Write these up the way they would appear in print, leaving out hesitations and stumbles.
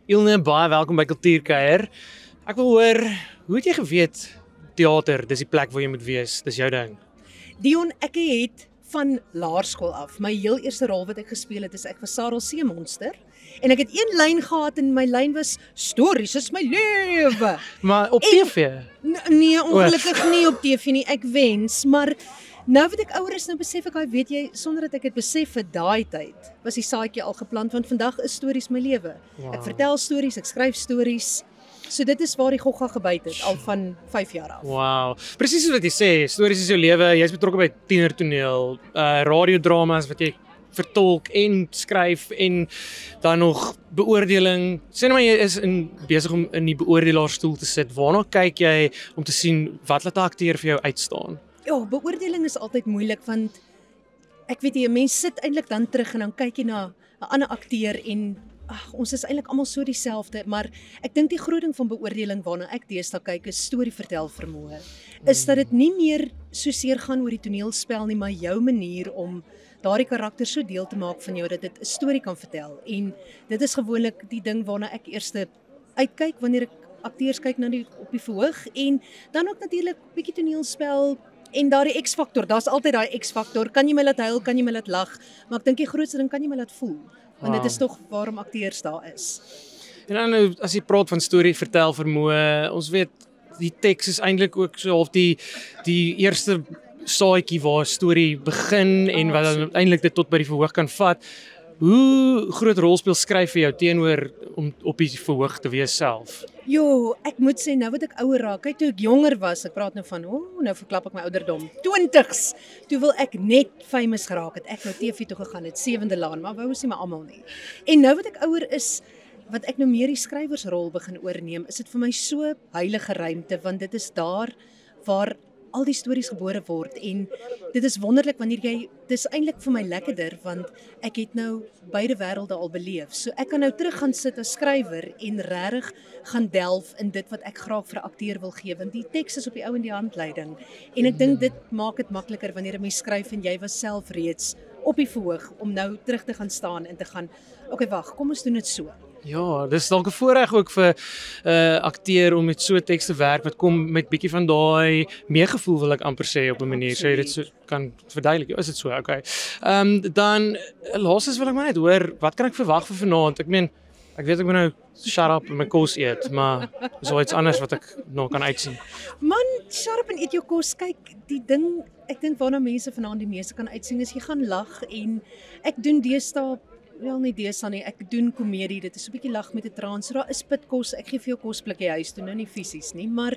Ilne, baie welkom by Kultuurkuier. Ek wil hoor, hoe het jy geweet teater, dis die plek waar jy moet wees, dis jou ding? Dion, ek het van laerskool af, my heel eerste rol wat ek gespeel het, is ek was Sarel Seemonster. En ek het een lyn gehad en my lyn was, stories is my lewe. Maar op TV? Nee, ongelukkig nie op TV nie, ek wens, maar nou wat ek ouer is, nou besef ek, weet jy, sonder dat ek het besef vir daai tyd, was die saadjie al geplant, want vandag is stories my lewe. Wow. Ek vertel stories, ek skryf stories, so dit is waar die gogga gebyt het, al van 5 jaar af. Wow, presies soos wat jy sê, stories is jou lewe, jy's betrokke by tienertoneel, radiodramas wat jy vertolk en skryf en dan nog beoordeling. Sê nou maar jy is besig om in die beoordelaarsstoel te sit. Waarna kyk jy om te sien wat laat 'n akteur vir jou uitstaan? Ja, beoordeling is altyd moeilik, want ek weet jy, mense sit eintlik dan terug en dan kyk jy na 'n ander akteur en ons is eintlik almal so dieselfde, maar ek dink die groot ding van beoordeling waarna ek deesdae kyk is storievertel vermoë. Is dat dit nie meer so seer gaan oor die toneelspel nie, maar jou manier om daardie karakter so deel te maak van jou dat dit 'n storie kan vertel. En dit is gewoonlik die ding waarna ek eers uitkyk wanneer ek akteurs kyk na op die verhoog, en dan ook natuurlik bietjie toneelspel en daardie X-faktor. Daar's altyd daai X-faktor. Kan jy my laat huil, kan jy my laat lag, maar ek dink die grootste ding, kan jy my laat voel, want dit is tog waarom akteurs daar is. En dan nou, as jy praat van storie vertel vermoë, ons weet die teks is eintlik ook so half die eerste saadjie waar 'n storie begin en wat dan uiteindelik dit tot by die verhoog kan vat. Hoe groot rol speel skryf vir jou teenoor om op die verhoog te wees self? Jo, ek moet sê, nou wat ek ouer raak, kyk, toe ek jonger was, ek praat nou van, nou verklap ek my ouderdom, 20s, toe wil ek net famous geraak het, ek nou TV toe gegaan het, 7de laan, maar wou ons nie maar almal nie. En nou wat ek ouer is, wat ek nou meer die skrywersrol begin oorneem, is dit vir my so heilige ruimte, want dit is daar waar al die stories gebore word, en dit is wonderlik wanneer jy, dis eintlik vir my lekkerder, want ek het nou beide wêrelde al beleef, so ek kan nou terug gaan sit as skrywer en regtig gaan delf in dit wat ek graag vir 'n akteur wil gee, want die teks is op die ou en die handleiding, en ek dink dit maak dit makliker wanneer 'n mens skryf en jy was self reeds op die verhoog, om nou terug te gaan staan en te gaan, okay, wag, kom ons doen dit so. Ja, dis dalk 'n voorreg ook vir akteur om met so teks te werk wat kom met bietjie van daai meegevoel, wil ek amper sê, op 'n manier, so jy dit so kan verduidelik. Is dit so? Okay. Dan laastens wil ek maar net hoor, wat kan ek verwag vir vanaand? Ek meen, ek weet ek moet nou shut up en my kos eet, maar is daar iets anders wat ek nog kan uitsien? Man, shut up en eet jou kos. Kyk, die ding, ek dink waarna mense vanaand die meeste kan uitsien is jy gaan lag, en ek doen deesdae, wel nie deesdae nie, ek doen komedie, dit is so 'n bietjie lag met 'n traan, so daar is pitkos, ek gee vir jou kosblikkie huis toe, nou nie fisies nie, maar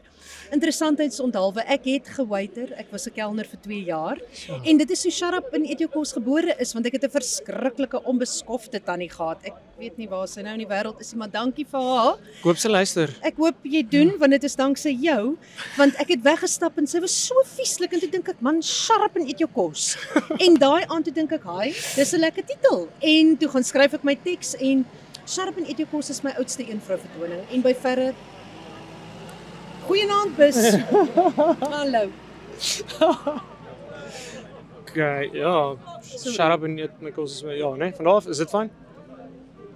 interessantheidsonthaalwe, ek het gewaiter, ek was 'n kelner vir 2 jaar, en dit is so shut up en eet jou kos gebore is, want ek het 'n verskriklike onbeskofte tannie gehad, ek weet nie waar sy nou in die wêreld is nie, maar dankie vir haar. Ek hoop sy luister. Ek hoop jy doen, want dit is danksy jou, want ek het weggestap en sy was so vieslik, en toe dink ek, man, shut up en eet jou kos. En daai aand toe dink ek, hi, dis 'n lekker titel, en toe gaan skryf ek my teks, en shut up en eet jou kos is my oudste eenvrou vertoning, en by verre, goeienaand bus. Hallo. Okay, ja, shut up en eet my kos is my, ja, nee, vanaf, is dit fyn?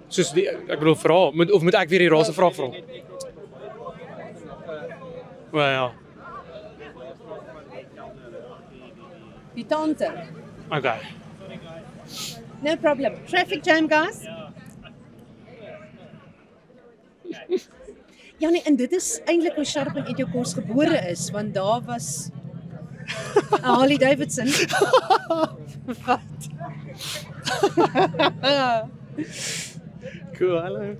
Soos die, ek bedoel vra, of moet ek weer die raaste vraag vra? Wel ja, Die tante. okay. No problem. Traffic jam, guys. Ja nee, en dit is eintlik hoe shut up en eet jou kos gebore is, want daar was Harley Davidson. Wat? Cool, hallo.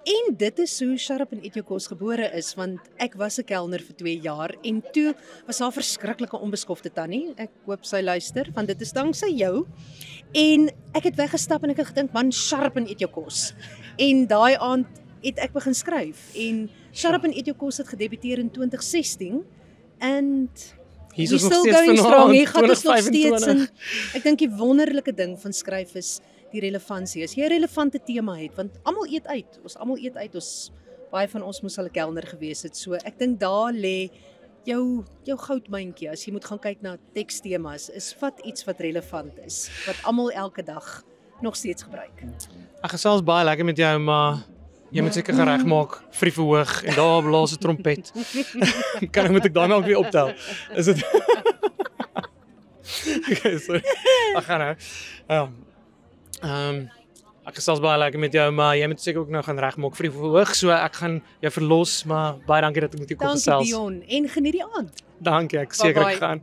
En dit is hoe shut up en eet jou kos gebore is, want ek was 'n kelner vir 2 jaar, en toe was haar verskriklike onbeskofte tannie, ek hoop sy luister, want dit is danksy jou, en ek het weggestap en ek het gedink, man, shut up en eet jou kos, en daai aand het ek begin skryf, en shut up en eet jou kos het gedebuteer in 2016, and Hier is we're ons nog still steeds going strong, vanaand, hier gaan ons nog steeds, 2025. en ek dink die wonderlike ding van skryf is die relevantie, as jy 'n relevante tema het, want almal eet uit, ons baie van ons moes al 'n kelner gewees het, so ek dink daar lê jou goudmyntjie, as jy moet gaan kyk na tekstemas, is vat iets wat relevant is, wat almal elke dag nog steeds gebruik? Ek gesels baie lekker met jou, maar jy moet seker gereg maak vir die verhoog en daar blaas 'n trompet. Moet ek daai nou ook weer optel? Is dit Okay, sorry. Ek gaan nou. Ek gesels baie lekker met jou, maar jy moet seker ook nou gaan regmaak vir die verhoog, so ek gaan jou verlos, maar baie dankie dat ek met jou kon gesels. Dankie Dion en geniet die aand. Dankie, ek seker ek gaan.